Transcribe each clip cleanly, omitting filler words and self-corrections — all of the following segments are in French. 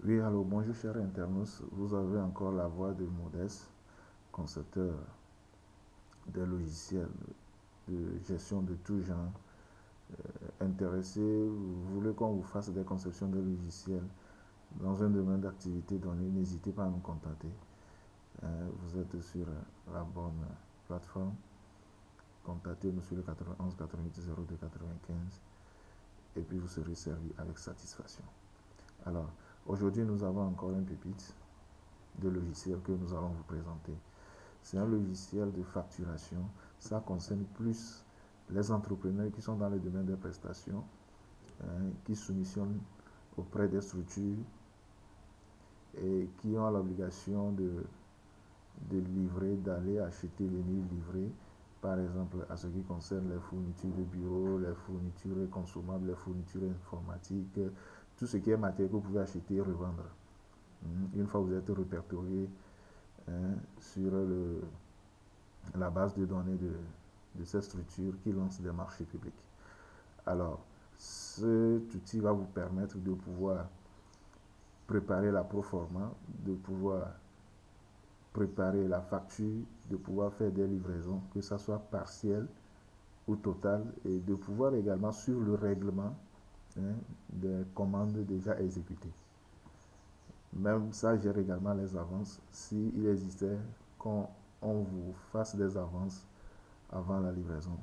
Oui, alors bonjour chers internautes, vous avez encore la voix de Modeste, concepteur des logiciels de gestion de tout genre. Intéressé, vous voulez qu'on vous fasse des conceptions de logiciels dans un domaine d'activité donné, n'hésitez pas à nous contacter. Vous êtes sur la bonne plateforme, contactez-nous sur le 91 88 02 95 et puis vous serez servi avec satisfaction. Alors, aujourd'hui nous avons encore un pépite de logiciel que nous allons vous présenter. C'est un logiciel de facturation. Ça concerne plus les entrepreneurs qui sont dans le domaine des prestations, qui soumissionnent auprès des structures et qui ont l'obligation de livrer, d'aller acheter, venir livrer, par exemple, à ce qui concerne les fournitures de bureau, les fournitures consommables, les fournitures informatiques, tout ce qui est matériel que vous pouvez acheter et revendre. Une fois que vous êtes répertorié sur la base de données de cette structure qui lance des marchés publics. Alors, cet outil va vous permettre de pouvoir préparer la proforma, de pouvoir préparer la facture, de pouvoir faire des livraisons, que ce soit partiel ou total, et de pouvoir également suivre le règlement des commandes déjà exécutées. Même ça gère également les avances. S'il existait qu'on vous fasse des avances avant la livraison,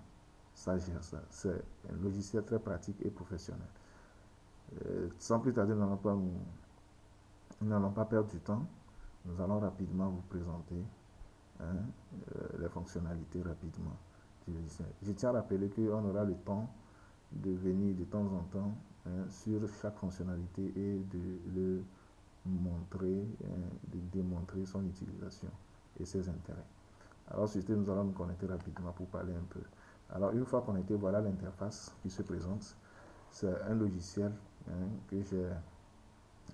ça gère ça. C'est un logiciel très pratique et professionnel. Sans plus tarder, nous n'allons pas perdre du temps. Nous allons rapidement vous présenter les fonctionnalités rapidement du logiciel. Je tiens à rappeler qu'on aura le temps de venir de temps en temps sur chaque fonctionnalité et de le montrer, de démontrer son utilisation et ses intérêts. Alors, sur ce, nous allons nous connecter rapidement pour parler un peu. Alors, une fois connecté, voilà l'interface qui se présente. C'est un logiciel que j'ai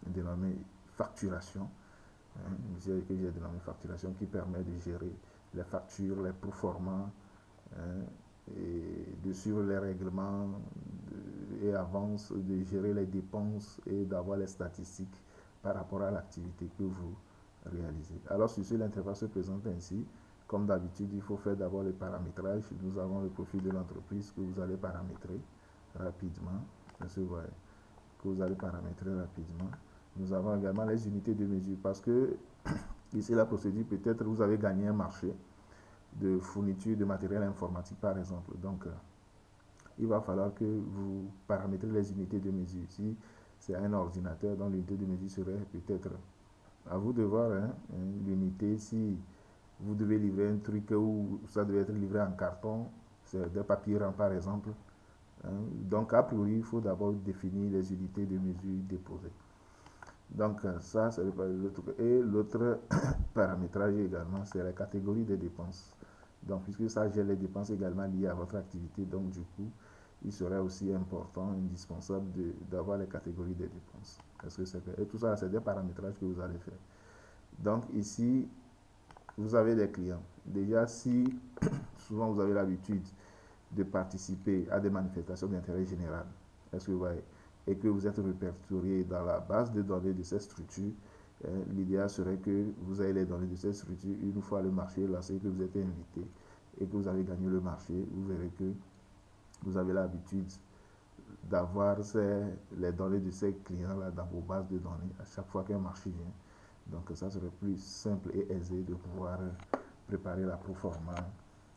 dénommé facturation, qui permet de gérer les factures, les proformas, et de suivre les règlements et avances, de gérer les dépenses et d'avoir les statistiques par rapport à l'activité que vous réalisez. Alors, sur ce, l'interface se présente ainsi. Comme d'habitude, il faut faire d'abord le paramétrage. Nous avons le profil de l'entreprise que vous allez paramétrer rapidement. Que vous allez paramétrer rapidement. Nous avons également les unités de mesure parce que ici, la procédure, peut-être vous avez gagné un marché de fourniture de matériel informatique, par exemple. Donc, il va falloir que vous paramétrez les unités de mesure. Si c'est un ordinateur, dont l'unité de mesure serait peut-être à vous de voir l'unité. Si vous devez livrer un truc où ça devait être livré en carton, c'est des papiers par exemple. Donc, a priori, il faut d'abord définir les unités de mesure déposées. Donc, ça, c'est le truc. Et l'autre paramétrage également, c'est la catégorie des dépenses. Donc, puisque ça gère les dépenses également liées à votre activité, donc du coup, il serait aussi important, indispensable d'avoir les catégories des dépenses. Est-ce que c'est clair? Et tout ça, c'est des paramétrages que vous allez faire. Donc, ici, vous avez des clients. Déjà, si souvent vous avez l'habitude de participer à des manifestations d'intérêt général, est-ce que vous voyez, et que vous êtes répertorié dans la base de données de cette structure, l'idéal serait que vous ayez les données de cette structure une fois le marché lancé, que vous êtes invité et que vous avez gagné le marché. Vous verrez que vous avez l'habitude d'avoir les données de ces clients-là dans vos bases de données à chaque fois qu'un marché vient. Donc ça serait plus simple et aisé de pouvoir préparer la proforma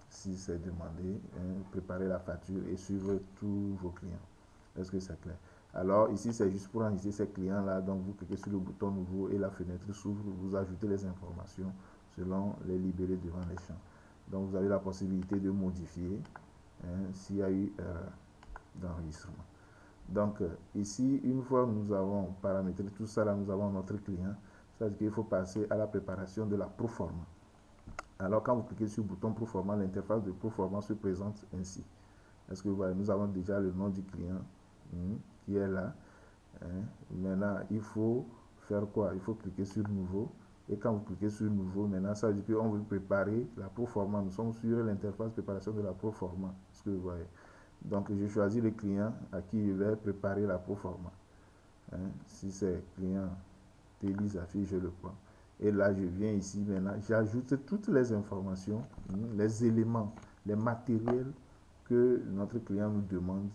si c'est demandé, préparer la facture et suivre tous vos clients. Est-ce que c'est clair? Alors ici c'est juste pour enregistrer ces clients-là, donc vous cliquez sur le bouton nouveau et la fenêtre s'ouvre, vous ajoutez les informations selon les libellés devant les champs. Donc vous avez la possibilité de modifier s'il y a eu d'enregistrement. Donc ici, une fois que nous avons paramétré tout ça, là nous avons notre client, c'est-à-dire qu'il faut passer à la préparation de la proforma. Alors quand vous cliquez sur le bouton proforma, l'interface de proforma se présente ainsi. Est-ce que vous voyez, nous avons déjà le nom du client qui est là. Maintenant, il faut faire quoi? Il faut cliquer sur nouveau. Et quand vous cliquez sur nouveau, maintenant, ça veut dire qu'on veut préparer la proforma. Nous sommes sur l'interface préparation de la proforma. Est-ce que vous voyez? Donc, je choisis le client à qui je vais préparer la proforma. Si c'est client Félix Affi, je le prends. Et là, je viens ici maintenant, j'ajoute toutes les informations, les éléments, les matériels que notre client nous demande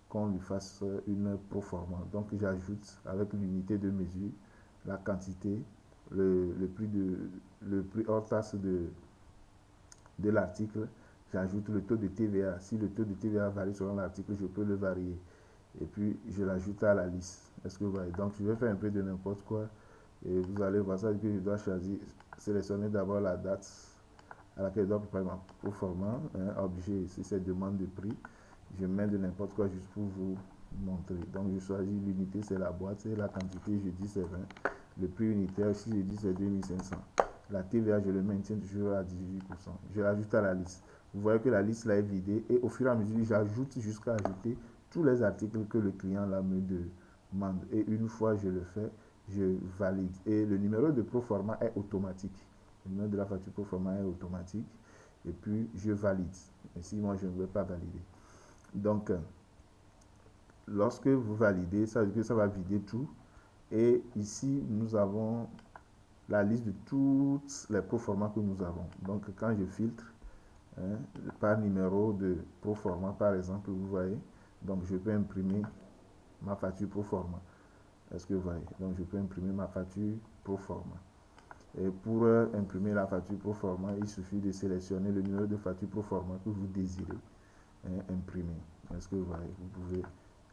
qu'on lui fasse une proforma. Donc, j'ajoute avec l'unité de mesure, la quantité, le prix hors taxe de l'article. J'ajoute le taux de TVA. Si le taux de TVA varie selon l'article, je peux le varier. Et puis, je l'ajoute à la liste. Est-ce que vous voyez? Donc, je vais faire un peu de n'importe quoi. Et vous allez voir ça que je dois choisir, sélectionner d'abord la date à laquelle je dois préparer ma proforma, objet, si c'est demande de prix. Je mets de n'importe quoi juste pour vous montrer. Donc, je choisis l'unité, c'est la boîte, c'est la quantité, je dis c'est 20. Le prix unitaire, si je dis c'est 2500. La TVA, je le maintiens toujours à 18%. Je l'ajoute à la liste. Vous voyez que la liste là est vidée et au fur et à mesure, j'ajoute jusqu'à ajouter tous les articles que le client là me demande. Et une fois je le fais, je valide. Et le numéro de proforma est automatique. Le numéro de la facture proforma est automatique. Et puis, je valide. Et si moi, je ne veux pas valider. Donc, lorsque vous validez, ça veut dire que ça va vider tout. Et ici, nous avons la liste de toutes les proformas que nous avons. Donc, quand je filtre, par numéro de proforma, par exemple, vous voyez, donc je peux imprimer ma facture proforma. Est-ce que vous voyez? Donc, je peux imprimer ma facture proforma. Et pour imprimer la facture proforma, il suffit de sélectionner le numéro de facture proforma que vous désirez imprimer. Est-ce que vous voyez? Vous pouvez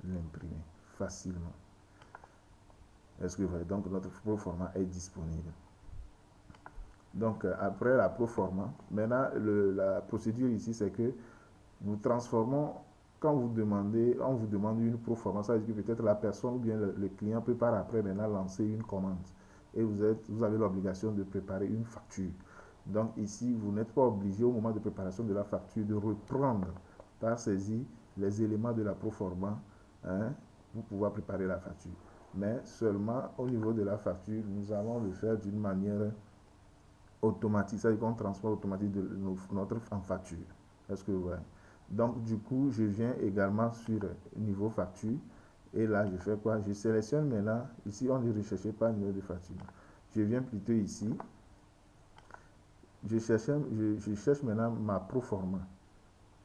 l'imprimer facilement. Est-ce que vous voyez? Donc, notre proforma est disponible. Donc, après la proforma, maintenant, la procédure ici, c'est que nous transformons, quand vous demandez, on vous demande une proforma, ça veut dire que peut-être la personne ou bien le client peut par après maintenant lancer une commande. Et vous avez l'obligation de préparer une facture. Donc ici, vous n'êtes pas obligé au moment de préparation de la facture de reprendre par saisie les éléments de la proforma pour pouvoir préparer la facture. Mais seulement au niveau de la facture, nous allons le faire d'une manière automatique, c'est-à-dire qu'on transforme automatique de notre en facture. Est-ce que vous voyez? Donc du coup, je viens également sur niveau facture. Et là, je fais quoi? Je sélectionne maintenant. Ici, on est recherché par numéro de facture. Je viens plutôt ici. Je cherche maintenant ma proforma.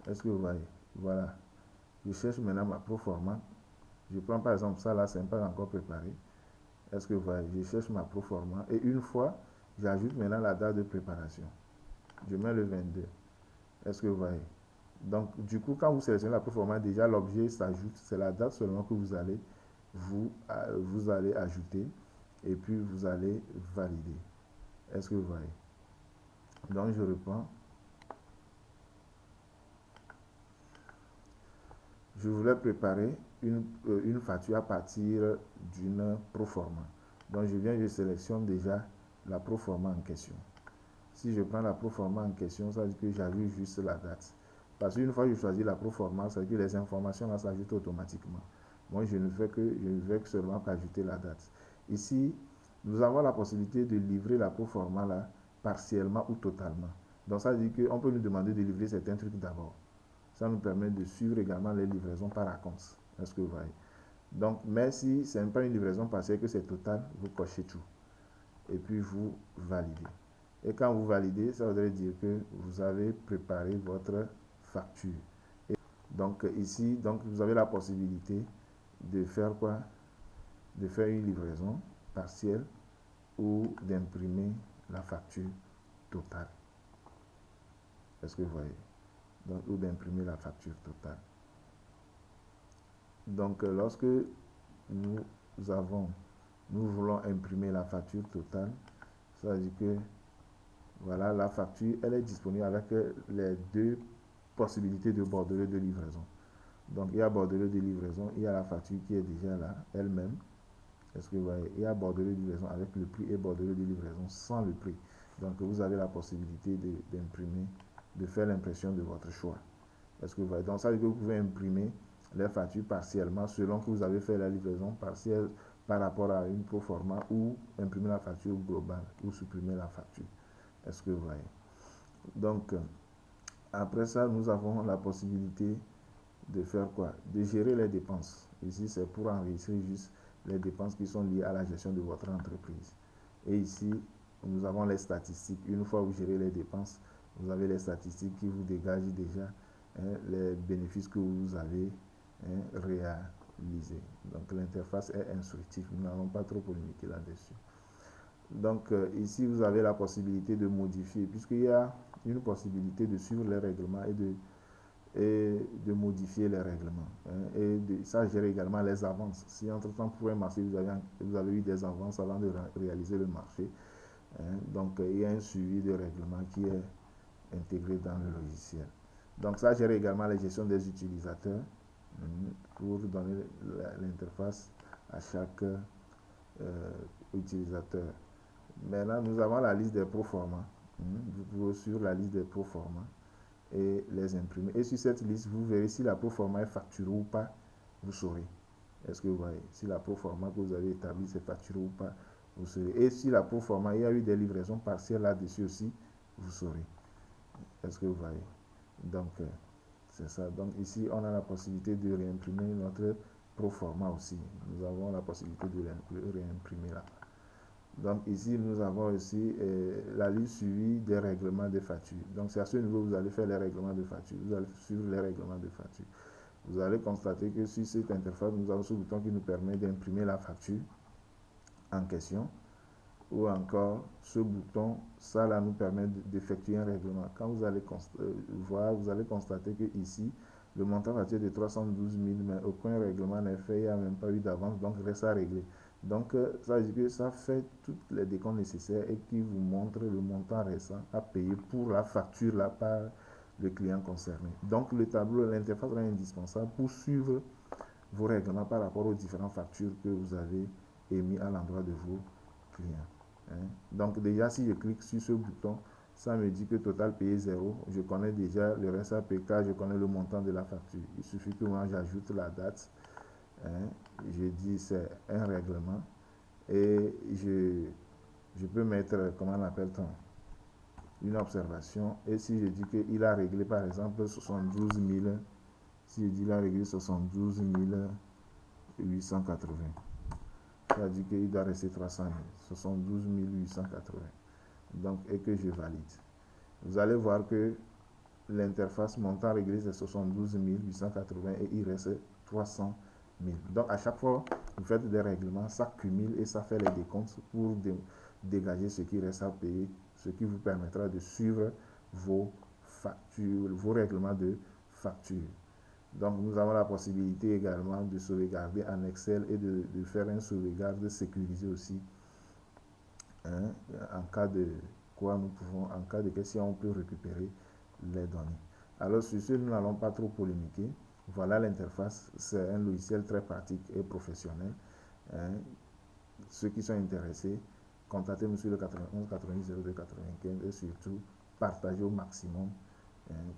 Est-ce que vous voyez? Voilà. Je cherche maintenant ma proforma. Je prends par exemple ça là, c'est pas encore préparé. Est-ce que vous voyez? Je cherche ma proforma. Et une fois, j'ajoute maintenant la date de préparation. Je mets le 22. Est-ce que vous voyez? Donc, du coup, quand vous sélectionnez la proforma, déjà l'objet s'ajoute. C'est la date seulement que vous allez ajouter. Et puis, vous allez valider. Est-ce que vous voyez? Donc, je reprends. Je voulais préparer une facture à partir d'une proforma. Donc, je sélectionne déjà la proforma en question. Si je prends la proforma en question, ça veut dire que j'ajoute juste la date. Parce qu'une fois que je choisis la proforma, ça veut dire que les informations là s'ajoutent automatiquement. Moi, je ne fais que seulement ajouter la date. Ici, nous avons la possibilité de livrer la proforma là partiellement ou totalement. Donc, ça veut dire qu'on peut nous demander de livrer certains trucs d'abord. Ça nous permet de suivre également les livraisons par acompte. Est-ce que vous voyez? Donc, mais si ce n'est pas une livraison partielle, que c'est total, vous cochez tout. Et puis, vous validez. Et quand vous validez, ça voudrait dire que vous avez préparé votre facture. Et donc, ici, donc, vous avez la possibilité de faire quoi? De faire une livraison partielle ou d'imprimer la facture totale. Est-ce que vous voyez? Donc, ou d'imprimer la facture totale. Donc, lorsque nous voulons imprimer la facture totale, ça veut dire que voilà, la facture, elle est disponible avec les deux possibilités de bordereau de livraison. Donc, il y a bordereau de livraison, il y a la facture qui est déjà là, elle-même. Est-ce que vous voyez? Il y a bordereau de livraison avec le prix et bordereau de livraison sans le prix. Donc, vous avez la possibilité d'imprimer, de faire l'impression de votre choix. Est-ce que vous voyez? Donc, ça veut dire que vous pouvez imprimer les factures partiellement selon que vous avez fait la livraison partielle par rapport à une proforma ou imprimer la facture globale ou supprimer la facture. Est-ce que vous voyez? Donc, après ça, nous avons la possibilité de faire quoi? De gérer les dépenses. Ici, c'est pour enregistrer juste les dépenses qui sont liées à la gestion de votre entreprise. Et ici, nous avons les statistiques. Une fois que vous gérez les dépenses, vous avez les statistiques qui vous dégagent déjà les bénéfices que vous avez réalisés. Donc l'interface est instructive. Nous n'allons pas trop polémiquer là-dessus. Donc ici, vous avez la possibilité de modifier, puisqu'il y a une possibilité de suivre les règlements et de modifier les règlements. Ça gère également les avances. Si entre-temps, pour un marché, vous avez eu des avances avant de réaliser le marché, donc il y a un suivi de règlement qui est intégré dans le logiciel. Donc ça gère également la gestion des utilisateurs pour donner l'interface à chaque utilisateur. Maintenant, nous avons la liste des proforma. Vous pouvez suivre la liste des proforma et les imprimer. Et sur cette liste, vous verrez si la proforma est facturée ou pas, vous saurez. Est-ce que vous voyez? Si la proforma que vous avez établie c'est facturée ou pas, vous saurez. Et si la proforma, il y a eu des livraisons partielles là-dessus aussi, vous saurez. Est-ce que vous voyez? Donc, c'est ça. Donc, ici, on a la possibilité de réimprimer notre proforma aussi. Nous avons la possibilité de réimprimer là. Donc, ici, nous avons aussi la liste suivie des règlements de factures. Donc, c'est à ce niveau que vous allez faire les règlements de facture. Vous allez suivre les règlements de facture. Vous allez constater que sur cette interface, nous avons ce bouton qui nous permet d'imprimer la facture en question. Ou encore, ce bouton, ça là nous permet d'effectuer un règlement. Quand vous allez voir, vous allez constater que ici, le montant facture de 312 000, mais aucun règlement n'est fait, il n'y a même pas eu d'avance, donc reste à régler. Donc, ça veut dire que ça fait toutes les décomptes nécessaires et qui vous montre le montant restant à payer pour la facture là par le client concerné. Donc, le tableau, l'interface est indispensable pour suivre vos règlements par rapport aux différentes factures que vous avez émises à l'endroit de vos clients. Donc déjà, si je clique sur ce bouton, ça me dit que total payé 0. Je connais déjà le reste à payer car je connais le montant de la facture. Il suffit que moi j'ajoute la date. Je dis c'est un règlement. Et je peux mettre, comment on appelle-t-on, une observation. Et si je dis qu'il a réglé par exemple 72 000, si je dis qu'il a réglé 72 880. Ça dit qu'il doit rester 300 000, 72 880. Donc, et que je valide. Vous allez voir que l'interface montant réglé c'est 72 880 et il reste 300 000. Donc, à chaque fois, vous faites des règlements, ça cumule et ça fait les décomptes pour dégager ce qui reste à payer, ce qui vous permettra de suivre vos factures, vos règlements de facture. Donc, nous avons la possibilité également de sauvegarder en Excel et de faire une sauvegarde sécurisée aussi. En cas de quoi nous pouvons, en cas de question, on peut récupérer les données. Alors, sur ce, nous n'allons pas trop polémiquer. Voilà l'interface. C'est un logiciel très pratique et professionnel. Ceux qui sont intéressés, contactez-nous sur le 91 90 02 95 et surtout, partagez au maximum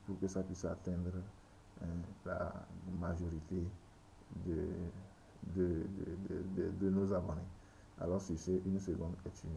pour que ça puisse atteindre la majorité de nos abonnés. Alors sur ce, une seconde est une